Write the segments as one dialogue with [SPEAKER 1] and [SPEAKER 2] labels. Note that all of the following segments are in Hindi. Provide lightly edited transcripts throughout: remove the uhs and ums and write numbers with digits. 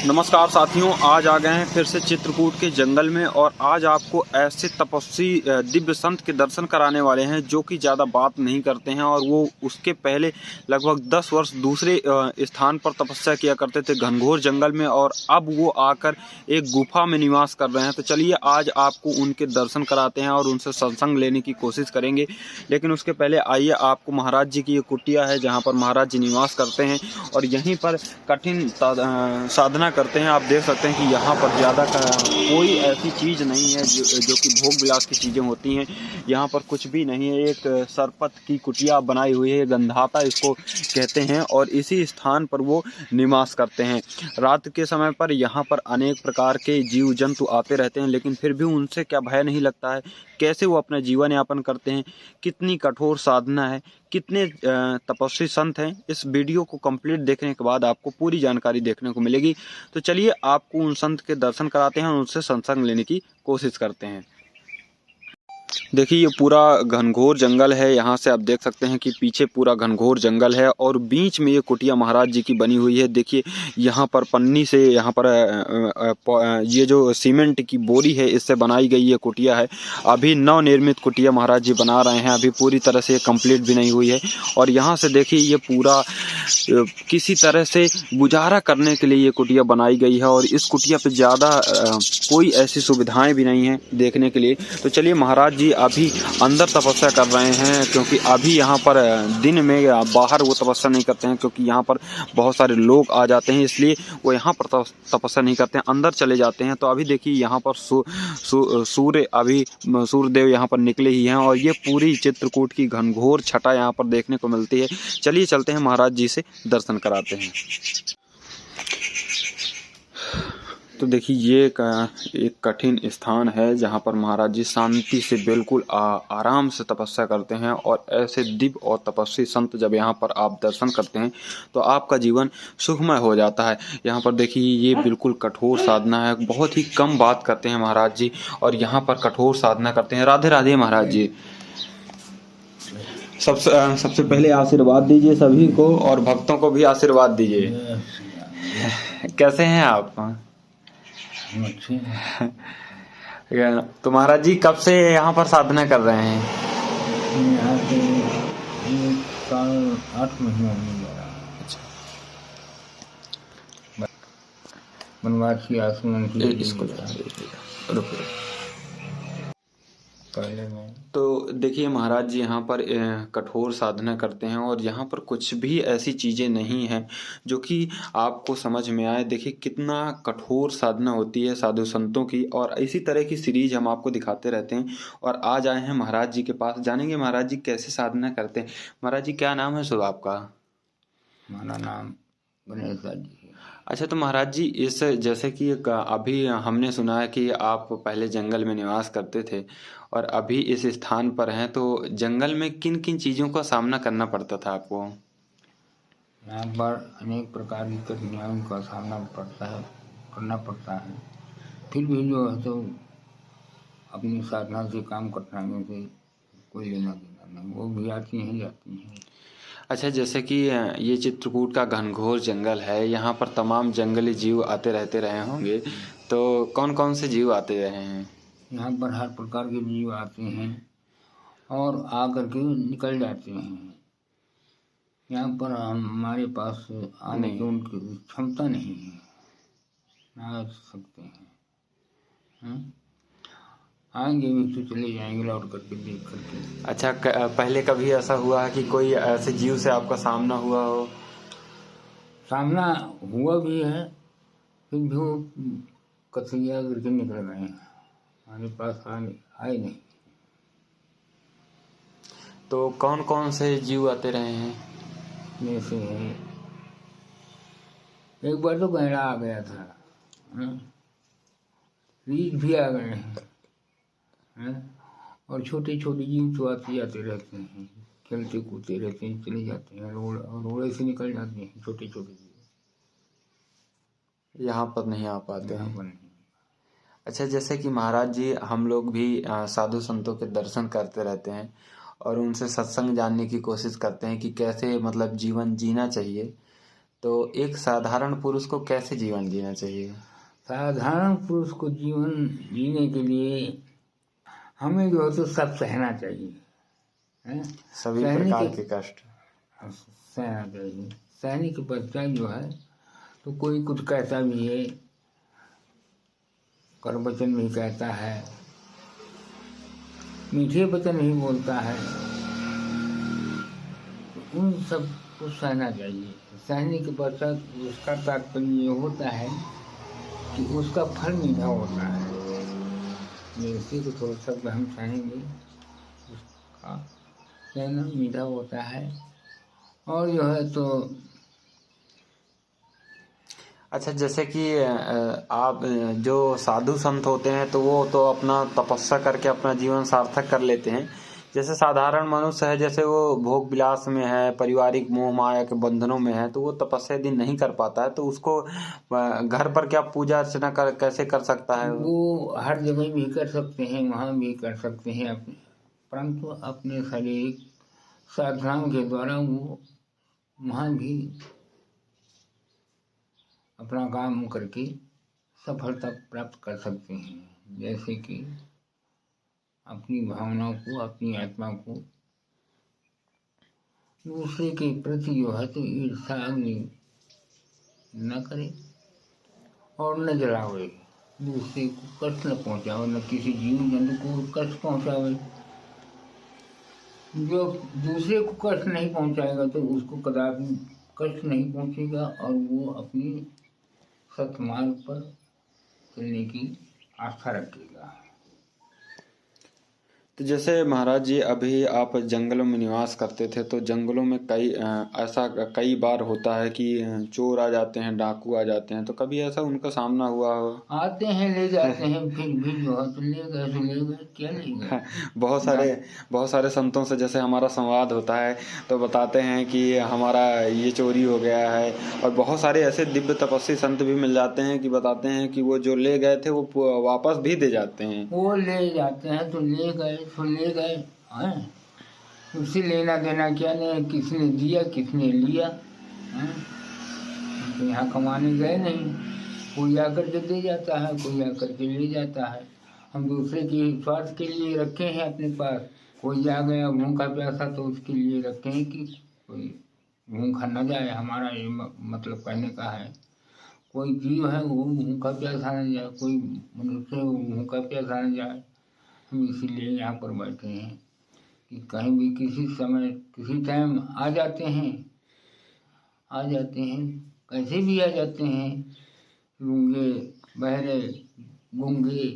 [SPEAKER 1] नमस्कार साथियों, आज आ गए हैं फिर से चित्रकूट के जंगल में और आज आपको ऐसे तपस्वी दिव्य संत के दर्शन कराने वाले हैं जो कि ज़्यादा बात नहीं करते हैं और वो उसके पहले लगभग 10 वर्ष दूसरे स्थान पर तपस्या किया करते थे घनघोर जंगल में और अब वो आकर एक गुफा में निवास कर रहे हैं। तो चलिए आज आपको उनके दर्शन कराते हैं और उनसे सत्संग लेने की कोशिश करेंगे। लेकिन उसके पहले आइए आपको महाराज जी की ये कुटिया है जहाँ पर महाराज जी निवास करते हैं और यहीं पर कठिन साधना करते हैं। आप देख सकते हैं कि यहाँ पर ज़्यादा कोई ऐसी चीज़ नहीं है जो कि भोग विलास की चीज़ें होती हैं। यहाँ पर कुछ भी नहीं है। एक सरपत की कुटिया बनाई हुई है, गंधाता इसको कहते हैं और इसी स्थान पर वो निवास करते हैं। रात के समय पर यहाँ पर अनेक प्रकार के जीव जंतु आते रहते हैं, लेकिन फिर भी उनसे क्या भय नहीं लगता है। कैसे वो अपना जीवन यापन करते हैं, कितनी कठोर साधना है, कितने तपस्वी संत हैं, इस वीडियो को कंप्लीट देखने के बाद आपको पूरी जानकारी देखने को मिलेगी। तो चलिए आपको उन संत के दर्शन कराते हैं और उनसे सत्संग लेने की कोशिश करते हैं। देखिए ये पूरा घनघोर जंगल है। यहाँ से आप देख सकते हैं कि पीछे पूरा घनघोर जंगल है और बीच में ये कुटिया महाराज जी की बनी हुई है। देखिए यहाँ पर पन्नी से यहाँ पर ये जो सीमेंट की बोरी है इससे बनाई गई ये कुटिया है। अभी नवनिर्मित कुटिया महाराज जी बना रहे हैं, अभी पूरी तरह से कंप्लीट भी नहीं हुई है। और यहाँ से देखिए ये पूरा किसी तरह से गुजारा करने के लिए ये कुटिया बनाई गई है और इस कुटिया पे ज़्यादा कोई ऐसी सुविधाएं भी नहीं है देखने के लिए। तो चलिए महाराज जी अभी अंदर तपस्या कर रहे हैं, क्योंकि अभी यहाँ पर दिन में बाहर वो तपस्या नहीं करते हैं, क्योंकि यहाँ पर बहुत सारे लोग आ जाते हैं, इसलिए वो यहाँ पर तपस्या नहीं करते हैं, अंदर चले जाते हैं। तो अभी देखिए यहाँ पर सूर्यदेव यहाँ पर निकले ही हैं और ये पूरी चित्रकूट की घनघोर छटा यहाँ पर देखने को मिलती है। चलिए चलते हैं महाराज जी से दर्शन कराते हैं। तो देखिए ये एक कठिन स्थान है जहाँ पर महाराज जी शांति से बिल्कुल आराम से तपस्या करते हैं और ऐसे दिव्य और तपस्वी संत जब यहाँ पर आप दर्शन करते हैं तो आपका जीवन सुखमय हो जाता है। यहाँ पर देखिए ये बिल्कुल कठोर साधना है, बहुत ही कम बात करते हैं महाराज जी और यहाँ पर कठोर साधना करते हैं। राधे राधे महाराज जी। सबसे पहले आशीर्वाद दीजिए सभी को और भक्तों को भी आशीर्वाद दीजिए। कैसे हैं आप? तो महाराज जी कब से यहाँ पर साधना कर रहे हैं?
[SPEAKER 2] यहाँ से 8 महीने होने जा रहा है।
[SPEAKER 1] अच्छा,
[SPEAKER 2] वनवास की आसमान की
[SPEAKER 1] इसको
[SPEAKER 2] पहले में
[SPEAKER 1] तो देखिए महाराज जी यहाँ पर कठोर साधना करते हैं और यहाँ पर कुछ भी ऐसी चीज़ें नहीं हैं जो कि आपको समझ में आए। देखिए कितना कठोर साधना होती है साधु संतों की और इसी तरह की सीरीज हम आपको दिखाते रहते हैं। और आज आए हैं महाराज जी के पास, जानेंगे महाराज जी कैसे साधना करते हैं। महाराज जी क्या नाम है शुभ आपका?
[SPEAKER 2] हमारा नाम गणेश दास जी है।
[SPEAKER 1] अच्छा, तो महाराज जी इस जैसे कि अभी हमने सुना है कि आप पहले जंगल में निवास करते थे और अभी इस स्थान पर हैं, तो जंगल में किन किन चीज़ों का सामना करना पड़ता था आपको?
[SPEAKER 2] यहाँ पर अनेक प्रकार की कठिनाइयों का सामना करना पड़ता है। फिर भी जो है तो अपनी साधना से काम करने से कोई लेना देना नहीं, वो भी आती हैं जाती हैं।
[SPEAKER 1] अच्छा, जैसे कि ये चित्रकूट का घनघोर जंगल है, यहाँ पर तमाम जंगली जीव आते रहते रहे होंगे, तो कौन कौन से जीव आते रहे हैं?
[SPEAKER 2] यहाँ पर हर प्रकार के जीव आते हैं और आकर के निकल जाते हैं। यहाँ पर हमारे पास आने की उनकी क्षमता नहीं है, ना आ सकते हैं। आएंगे भी तो चले जाएंगे लौट करके देख करके।
[SPEAKER 1] अच्छा, पहले कभी ऐसा हुआ है कि कोई ऐसे जीव से आपका सामना हुआ हो?
[SPEAKER 2] सामना हुआ भी है, फिर भी वो कथैया करके निकल गए हैं, हमारे पास आए नहीं।
[SPEAKER 1] तो कौन कौन से जीव आते रहे हैं?
[SPEAKER 2] जैसे एक बार तो गैंडा आ गया था, रीछ भी आ गए हैं और छोटे छोटे जीव तो आते जाते रहते हैं, खेलते कूदते रहते हैं, चले जाते हैं, रोड़े से निकल जाते हैं छोटे छोटे जीव।
[SPEAKER 1] यहाँ पर नहीं आ पाते हैं।
[SPEAKER 2] नहीं।
[SPEAKER 1] अच्छा, जैसे कि महाराज जी हम लोग भी साधु संतों के दर्शन करते रहते हैं और उनसे सत्संग जानने की कोशिश करते हैं कि कैसे मतलब जीवन जीना चाहिए। तो एक साधारण पुरुष को कैसे जीवन जीना चाहिए?
[SPEAKER 2] साधारण पुरुष को जीवन जीने के लिए हमें जो है तो सब सहना चाहिए, है
[SPEAKER 1] सभी
[SPEAKER 2] सहने
[SPEAKER 1] प्रकार
[SPEAKER 2] के
[SPEAKER 1] के कष्ट।
[SPEAKER 2] सहना चाहिए। सहने के पश्चात जो है तो कोई कुछ कहता भी है, कर वचन भी कहता है, मीठे वचन भी बोलता है, उन सब को सहना चाहिए। सहने के पश्चात उसका तात्पर्य ये होता है कि उसका फल मीठा होता है। इसी को थोड़ा शब्द हम चाहेंगे, उसका कहना मीठा होता है। और जो है तो
[SPEAKER 1] अच्छा, जैसे कि आप जो साधु संत होते हैं तो वो तो अपना तपस्या करके अपना जीवन सार्थक कर लेते हैं। जैसे साधारण मनुष्य है, जैसे वो भोग विलास में है, पारिवारिक मोह माया के बंधनों में है, तो वो तपस्या यदि नहीं कर पाता है तो उसको घर पर क्या पूजा अर्चना कैसे कर सकता है?
[SPEAKER 2] वो हर जगह भी कर सकते हैं, वहाँ भी कर सकते हैं अपने, परंतु अपने शारीरिक साधनाओं के द्वारा वो वहाँ भी अपना काम करके सफलता प्राप्त कर सकते हैं। जैसे कि अपनी भावनाओं को, अपनी आत्मा को दूसरे के प्रति जो है तो ईर्ष्या न करे और न जलावे, दूसरे को कष्ट न पहुंचावे, न किसी जीव जंतु को कष्ट पहुंचावे। जो दूसरे को कष्ट नहीं पहुंचाएगा तो उसको कदापि कष्ट नहीं पहुंचेगा और वो अपनी सत्मार्ग पर चलने की आस्था रखेगा।
[SPEAKER 1] तो जैसे महाराज जी, अभी आप जंगलों में निवास करते थे, तो जंगलों में ऐसा कई बार होता है कि चोर आ जाते हैं, डाकू आ जाते हैं, तो कभी ऐसा उनका सामना हुआ हो?
[SPEAKER 2] आते हैं, ले जाते हैं, फिर भी जो है तो ले गए तो ले गए, क्या ले गए।
[SPEAKER 1] बहुत सारे संतों से जैसे हमारा संवाद होता है तो बताते हैं कि हमारा ये चोरी हो गया है, और बहुत सारे ऐसे दिव्य तपस्वी संत भी मिल जाते हैं कि बताते हैं कि वो जो ले गए थे वो वापस भी दे जाते हैं।
[SPEAKER 2] वो ले जाते हैं तो ले गए तो ले गए हैं, उससे लेना देना क्या नहीं, किसने दिया किसने लिया हैं? हम तो यहाँ कमाने गए नहीं, कोई आकर के दे जाता है, कोई आकर के ले जाता है। हम दूसरे के स्वार्थ के लिए रखे हैं अपने पास। कोई आ गया भूखा प्यासा तो उसके लिए रखे हैं कि कोई भूखा न जाए, हमारा ये मतलब कहने का है। कोई जीव है वो भूखा प्यासा न जाए, कोई मनुष्य वो भूखा प्यासा न जाए। हम इसीलिए यहाँ पर बैठे हैं कि कहीं भी किसी समय किसी टाइम आ जाते हैं, कैसे भी आ जाते हैं, लूंगे बहरे गूंगे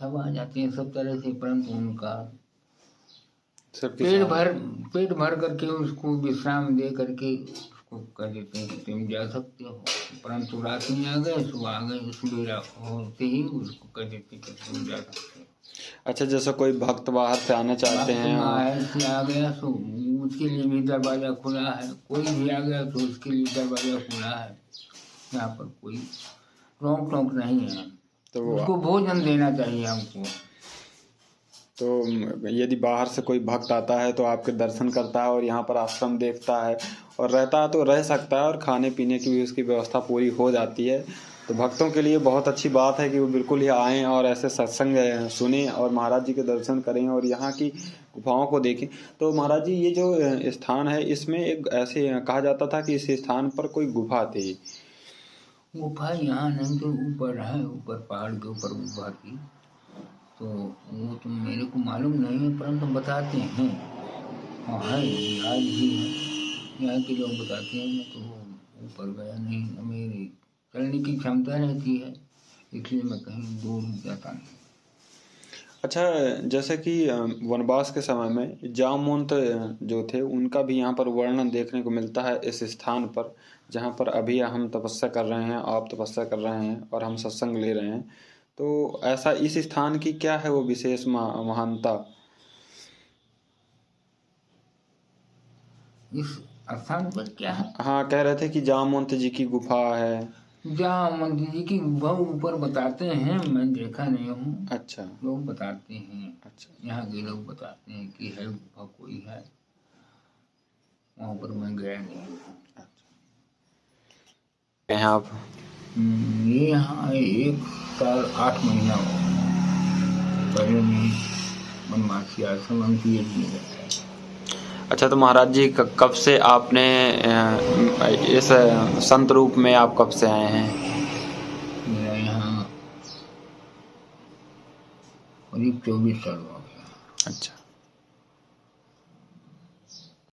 [SPEAKER 2] सब आ जाते हैं सब तरह से, परंतु उनका पेट भर करके उसको विश्राम दे करके उसको कह देते हैं कि तुम जा सकते हो। परंतु रात में आ गए, सुबह आ गए, सवेरा होते ही उसको कह देते कि तुम जा सकते हो।
[SPEAKER 1] अच्छा, जैसे कोई भक्त बाहर से आना चाहते हैं
[SPEAKER 2] और आ गया तो उसके लिए भी दरवाजा खुला है, कोई भी आ गया तो उसके लिए दरवाजा खुला है। यहाँ पर कोई रोक टोक नहीं है, तो उसको भोजन देना चाहिए हमको।
[SPEAKER 1] तो यदि बाहर से कोई भक्त आता है तो आपके दर्शन करता है और यहाँ पर आश्रम देखता है और रहता है तो रह सकता है, और खाने पीने की भी उसकी व्यवस्था पूरी हो जाती है। तो भक्तों के लिए बहुत अच्छी बात है कि वो बिल्कुल ही आएँ और ऐसे सत्संग सुने और महाराज जी के दर्शन करें और यहाँ की गुफाओं को देखें। तो महाराज जी, ये जो स्थान है इसमें एक ऐसे कहा जाता था कि इस स्थान पर कोई गुफा थी।
[SPEAKER 2] गुफा यहाँ नहीं तो ऊपर है, ऊपर पहाड़ के ऊपर गुफा थी, तो वो तो मेरे को मालूम नहीं है, परंतु बताते हैं हाँ है, आज भी है, यहाँ के लोग बताते हैं। मैं तो ऊपर गया नहीं, मेरी चलने की क्षमता रहती है, इसलिए मैं कहीं दूर जाता नहीं।
[SPEAKER 1] अच्छा, जैसे कि वनवास के समय में जामवंत जो थे उनका भी यहाँ पर वर्णन देखने को मिलता है इस स्थान पर, जहाँ पर अभी हम तपस्या कर रहे हैं, आप तपस्या कर रहे हैं और हम सत्संग ले रहे हैं। तो ऐसा इस स्थान की क्या है वो विशेष महानता?
[SPEAKER 2] इस स्थान पर क्या है?
[SPEAKER 1] हाँ, कह रहे थे कि जामवंत जी की गुफा है।
[SPEAKER 2] जामवंत जी की गुफा ऊपर बताते हैं, मैं देखा नहीं हूँ।
[SPEAKER 1] अच्छा,
[SPEAKER 2] लोग बताते हैं,
[SPEAKER 1] अच्छा,
[SPEAKER 2] यहाँ के लोग बताते हैं कि है गुफा कोई है, वहाँ पर मैं गया नहीं हूँ।
[SPEAKER 1] अच्छा। हैं आप?
[SPEAKER 2] ये यहाँ 1 साल 8 महीना हो गया। पहले मैं बनवासी आश्रम अंकित में रहता है।
[SPEAKER 1] अच्छा, तो महाराज जी कब से आपने इस संत रूप में आप कब से आए हैं?
[SPEAKER 2] मेरा यहाँ करीब 24 साल हो गया।
[SPEAKER 1] अच्छा,